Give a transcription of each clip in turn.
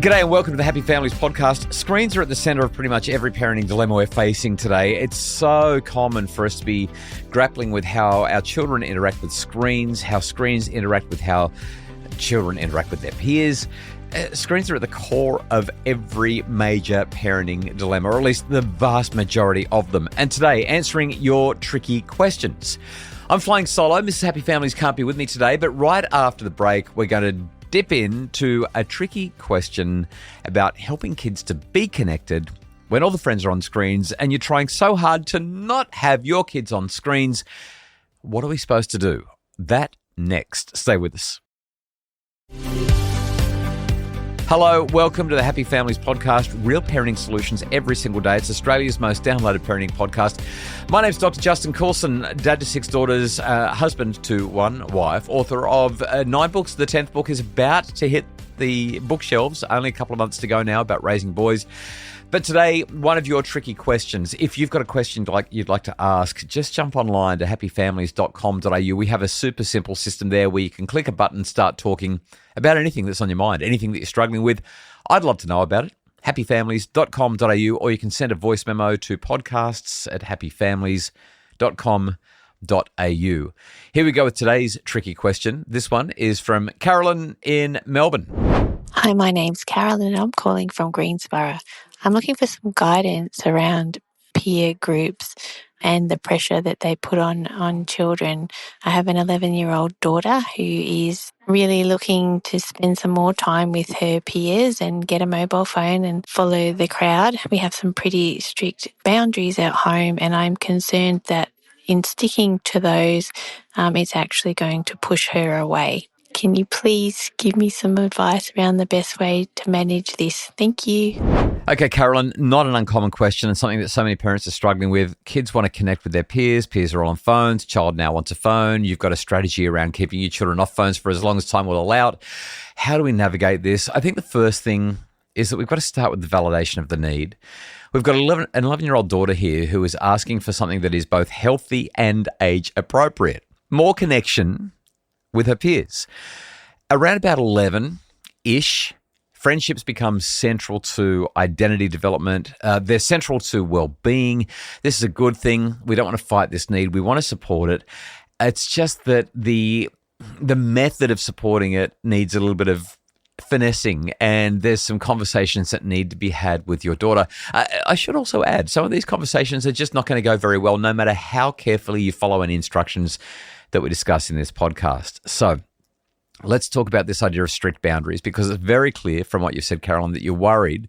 G'day and welcome to the Happy Families podcast. Screens are at the centre of pretty much every parenting dilemma we're facing today. It's so common for us to be grappling with how our children interact with screens, how screens interact with how children interact with their peers. Screens are at the core of every major parenting dilemma, or at least the vast majority of them. And today, answering your tricky questions. I'm flying solo. Mrs. Happy Families can't be with me today, but right after the break, we're going to dip into a tricky question about helping kids to be connected when all the friends are on screens and you're trying so hard to not have your kids on screens. What are we supposed to do? That next. Stay with us. Hello, welcome to the Happy Families podcast, real parenting solutions every single day. It's Australia's most downloaded parenting podcast. My name's Dr. Justin Coulson, dad to 6 daughters, husband to 1 wife, author of 9 books. The 10th book is about to hit the bookshelves, only a couple of months to go now, about raising boys. But today, one of your tricky questions. If you've got a question you'd like to ask, just jump online to happyfamilies.com.au. We have a super simple system there where you can click a button, start talking about anything that's on your mind, anything that you're struggling with. I'd love to know about it. happyfamilies.com.au, or you can send a voice memo to podcasts@happyfamilies.com.au. Here we go with today's tricky question. This one is from Carolyn in Melbourne. Hi, my name's Carolyn and I'm calling from Greensborough. I'm looking for some guidance around peer groups and the pressure that they put on children. I have an 11-year-old daughter who is really looking to spend some more time with her peers and get a mobile phone and follow the crowd. We have some pretty strict boundaries at home, and I'm concerned that in sticking to those, it's actually going to push her away. Can you please give me some advice around the best way to manage this? Thank you. Okay, Carolyn, not an uncommon question and something that so many parents are struggling with. Kids want to connect with their peers. Peers are all on phones. Child now wants a phone. You've got a strategy around keeping your children off phones for as long as time will allow it. How do we navigate this? I think the first thing is that we've got to start with the validation of the need. We've got an 11-year-old daughter here who is asking for something that is both healthy and age appropriate. More connection with her peers. Around about 11-ish, friendships become central to identity development. They're central to well-being. This is a good thing. We don't want to fight this need. We want to support it. It's just that the method of supporting it needs a little bit of finessing, and there's some conversations that need to be had with your daughter. I should also add, some of these conversations are just not going to go very well, no matter how carefully you follow any instructions that we discuss in this podcast. So let's talk about this idea of strict boundaries, because it's very clear from what you've said, Carolyn, that you're worried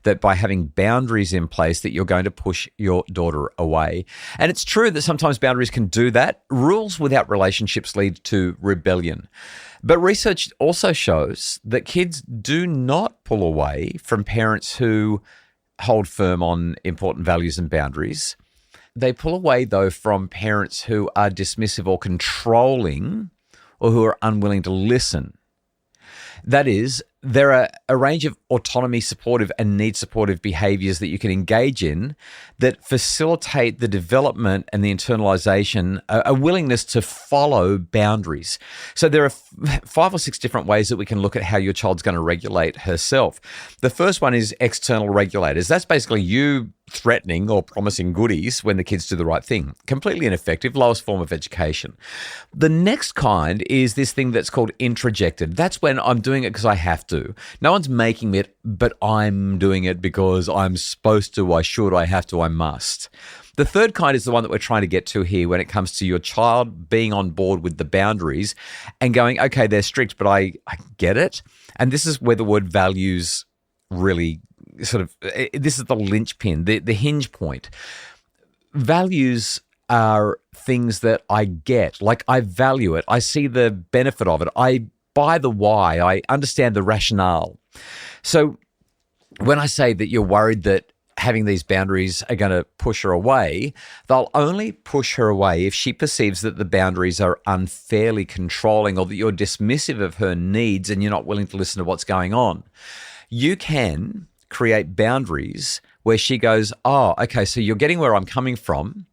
that by having boundaries in place that you're going to push your daughter away. And it's true that sometimes boundaries can do that. Rules without relationships lead to rebellion. But research also shows that kids do not pull away from parents who hold firm on important values and boundaries. They pull away, though, from parents who are dismissive or controlling, or who are unwilling to listen. That is, there are a range of autonomy supportive and need supportive behaviors that you can engage in that facilitate the development and the internalization, a willingness to follow boundaries. So there are 5 or 6 different ways that we can look at how your child's going to regulate herself. The first one is external regulators. That's basically you threatening or promising goodies when the kids do the right thing. Completely ineffective, lowest form of education. The next kind is this thing that's called introjected. That's when I'm doing it because I have to. No one's making it, but I'm doing it because I'm supposed to, I should, I have to, I must. The third kind is the one that we're trying to get to here when it comes to your child being on board with the boundaries and going, okay, they're strict, but I get it. And this is where the word values really this is the linchpin, the hinge point. Values are things that I get, like I value it. I see the benefit of it. I buy the why. I understand the rationale. So when I say that you're worried that having these boundaries are going to push her away, they'll only push her away if she perceives that the boundaries are unfairly controlling, or that you're dismissive of her needs and you're not willing to listen to what's going on. You can create boundaries where she goes, oh, okay, so you're getting where I'm coming from,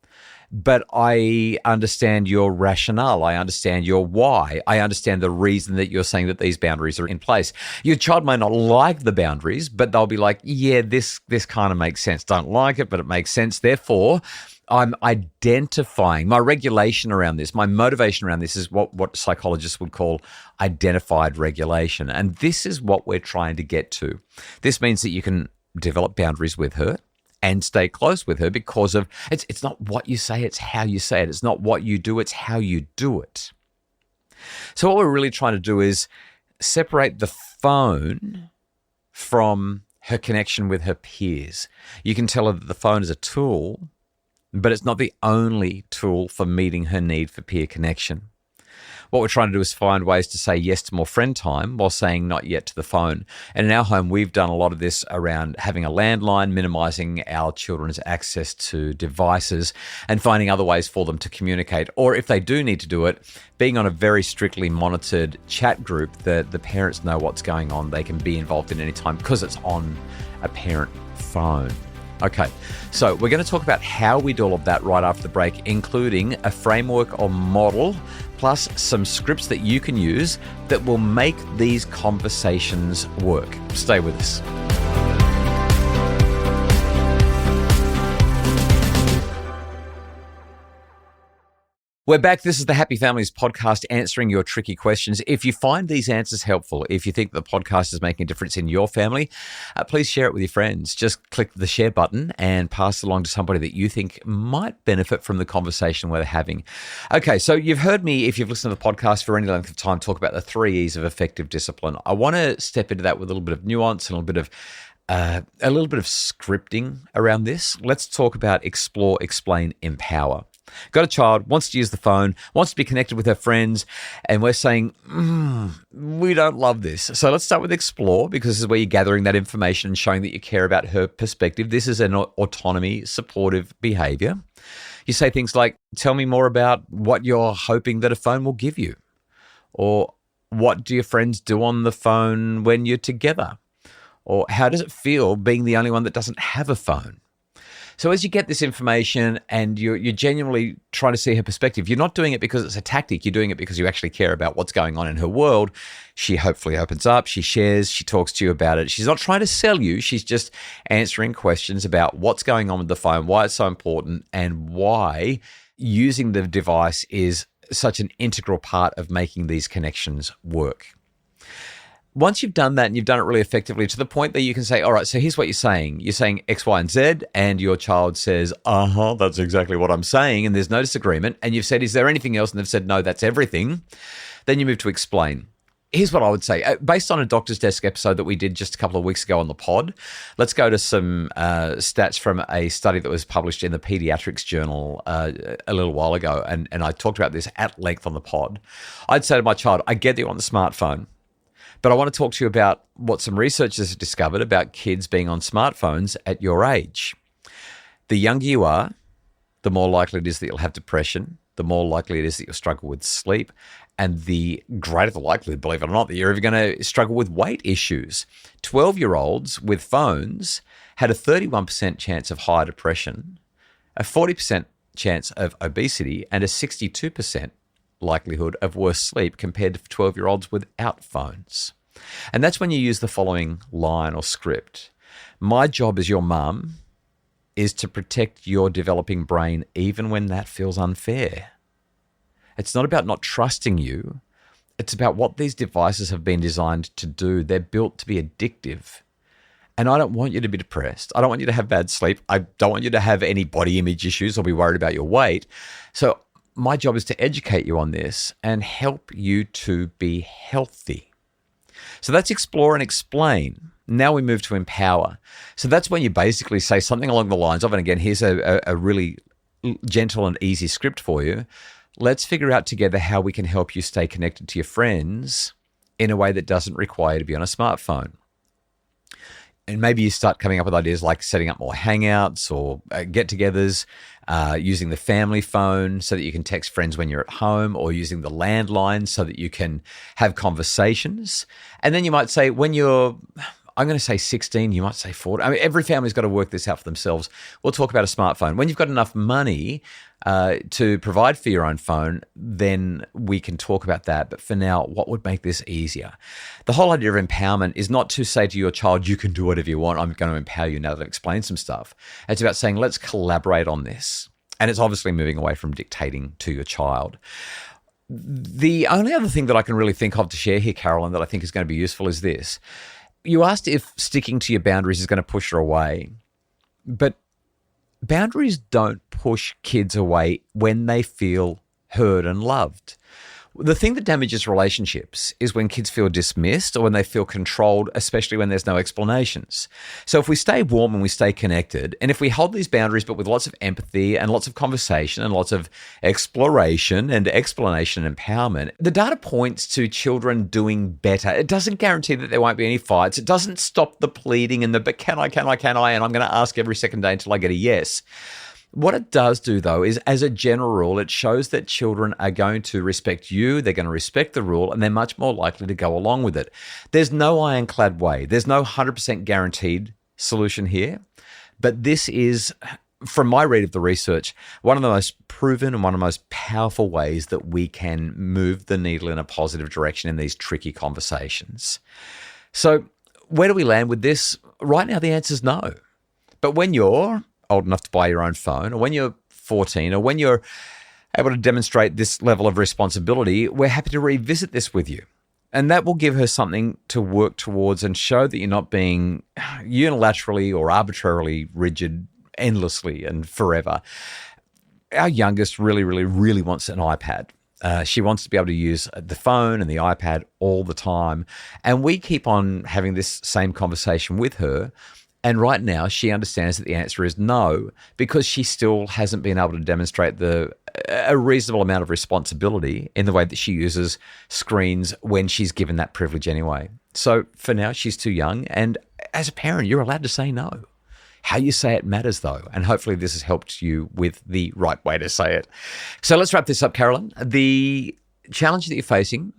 but I understand your rationale. I understand your why. I understand the reason that you're saying that these boundaries are in place. Your child may not like the boundaries, but they'll be like, yeah, this kind of makes sense. Don't like it, but it makes sense. Therefore, I'm identifying my regulation around this. My motivation around this is what psychologists would call identified regulation. And this is what we're trying to get to. This means that you can develop boundaries with her and stay close with her because of it's not what you say, it's how you say it. It's not what you do, it's how you do it. So what we're really trying to do is separate the phone from her connection with her peers. You can tell her that the phone is a tool, but it's not the only tool for meeting her need for peer connection. What we're trying to do is find ways to say yes to more friend time while saying not yet to the phone. And in our home, we've done a lot of this around having a landline, minimizing our children's access to devices, and finding other ways for them to communicate. Or if they do need to do it, being on a very strictly monitored chat group that the parents know what's going on. They can be involved in any time because it's on a parent phone. Okay, so we're going to talk about how we do all of that right after the break, including a framework or model, plus some scripts that you can use that will make these conversations work. Stay with us. We're back. This is the Happy Families podcast, answering your tricky questions. If you find these answers helpful, if you think the podcast is making a difference in your family, please share it with your friends. Just click the share button and pass it along to somebody that you think might benefit from the conversation we're having. Okay, so you've heard me, if you've listened to the podcast for any length of time, talk about the 3 E's of effective discipline. I want to step into that with a little bit of nuance and a little bit of scripting around this. Let's talk about explore, explain, empower. Got a child, wants to use the phone, wants to be connected with her friends, and we're saying, we don't love this. So let's start with explore, because this is where you're gathering that information and showing that you care about her perspective. This is an autonomy, supportive behavior. You say things like, tell me more about what you're hoping that a phone will give you. Or what do your friends do on the phone when you're together? Or how does it feel being the only one that doesn't have a phone? So as you get this information and you're genuinely trying to see her perspective, you're not doing it because it's a tactic. You're doing it because you actually care about what's going on in her world. She hopefully opens up, she shares, she talks to you about it. She's not trying to sell you. She's just answering questions about what's going on with the phone, why it's so important, and why using the device is such an integral part of making these connections work. Once you've done that and you've done it really effectively to the point that you can say, all right, so here's what you're saying. You're saying X, Y, and Z, and your child says, that's exactly what I'm saying, and there's no disagreement. And you've said, is there anything else? And they've said, no, that's everything. Then you move to explain. Here's what I would say. Based on a Doctor's Desk episode that we did just a couple of weeks ago on the pod, let's go to some stats from a study that was published in the Pediatrics Journal a little while ago, and I talked about this at length on the pod. I'd say to my child, I get that you're on the smartphone, but I want to talk to you about what some researchers have discovered about kids being on smartphones at your age. The younger you are, the more likely it is that you'll have depression, the more likely it is that you'll struggle with sleep, and the greater the likelihood, believe it or not, that you're even going to struggle with weight issues. 12-year-olds with phones had a 31% chance of higher depression, a 40% chance of obesity, and a 62% likelihood of worse sleep compared to 12-year-olds without phones. And that's when you use the following line or script. My job as your mum is to protect your developing brain even when that feels unfair. It's not about not trusting you. It's about what these devices have been designed to do. They're built to be addictive. And I don't want you to be depressed. I don't want you to have bad sleep. I don't want you to have any body image issues or be worried about your weight. So my job is to educate you on this and help you to be healthy. So that's explore and explain. Now we move to empower. So that's when you basically say something along the lines of, and again, here's a really gentle and easy script for you. Let's figure out together how we can help you stay connected to your friends in a way that doesn't require you to be on a smartphone. And maybe you start coming up with ideas like setting up more hangouts or get-togethers, using the family phone so that you can text friends when you're at home, or using the landline so that you can have conversations. And then you might say, when you're I'm going to say 16, you might say 14. I mean, every family's got to work this out for themselves. We'll talk about a smartphone. When you've got enough money to provide for your own phone, then we can talk about that. But for now, what would make this easier? The whole idea of empowerment is not to say to your child, you can do whatever you want. I'm going to empower you now that I've explained some stuff. It's about saying, let's collaborate on this. And it's obviously moving away from dictating to your child. The only other thing that I can really think of to share here, Carolyn, that I think is going to be useful is this. You asked if sticking to your boundaries is going to push her away, but boundaries don't push kids away when they feel heard and loved. The thing that damages relationships is when kids feel dismissed or when they feel controlled, especially when there's no explanations. So if we stay warm and we stay connected, and if we hold these boundaries but with lots of empathy and lots of conversation and lots of exploration and explanation and empowerment, the data points to children doing better. It doesn't guarantee that there won't be any fights. It doesn't stop the pleading and the but can I, and I'm going to ask every second day until I get a yes. What it does do, though, is as a general rule, it shows that children are going to respect you, they're going to respect the rule, and they're much more likely to go along with it. There's no ironclad way. There's no 100% guaranteed solution here. But this is, from my read of the research, one of the most proven and one of the most powerful ways that we can move the needle in a positive direction in these tricky conversations. So where do we land with this? Right now, the answer is no. But when you're old enough to buy your own phone, or when you're 14, or when you're able to demonstrate this level of responsibility, we're happy to revisit this with you. And that will give her something to work towards and show that you're not being unilaterally or arbitrarily rigid endlessly and forever. Our youngest really wants an iPad. She wants to be able to use the phone and the iPad all the time. And we keep on having this same conversation with her. And right now, she understands that the answer is no, because she still hasn't been able to demonstrate a reasonable amount of responsibility in the way that she uses screens when she's given that privilege anyway. So for now, she's too young. And as a parent, you're allowed to say no. How you say it matters, though. And hopefully this has helped you with the right way to say it. So let's wrap this up, Carolyn. The challenge that you're facing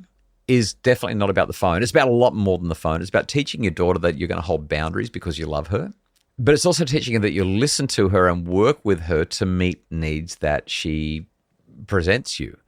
is definitely not about the phone. It's about a lot more than the phone. It's about teaching your daughter that you're going to hold boundaries because you love her. But it's also teaching her that you listen to her and work with her to meet needs that she presents you.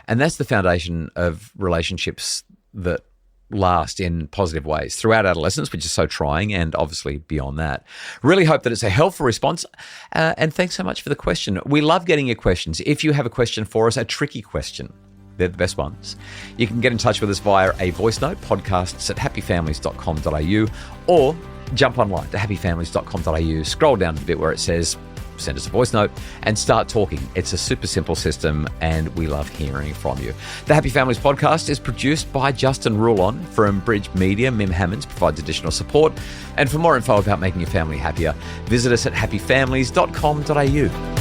And that's the foundation of relationships that last in positive ways throughout adolescence, which is so trying, and obviously beyond that. Really hope that it's a helpful response. And thanks so much for the question. We love getting your questions. If you have a question for us, a tricky question, they're the best ones. You can get in touch with us via a voice note, podcasts@happyfamilies.com.au, or jump online to happyfamilies.com.au, scroll down to the bit where it says send us a voice note and start talking. It's a super simple system and we love hearing from you. The Happy Families podcast is produced by Justin Rulon from Bridge Media. Mim Hammonds provides additional support. And for more info about making your family happier, visit us at happyfamilies.com.au.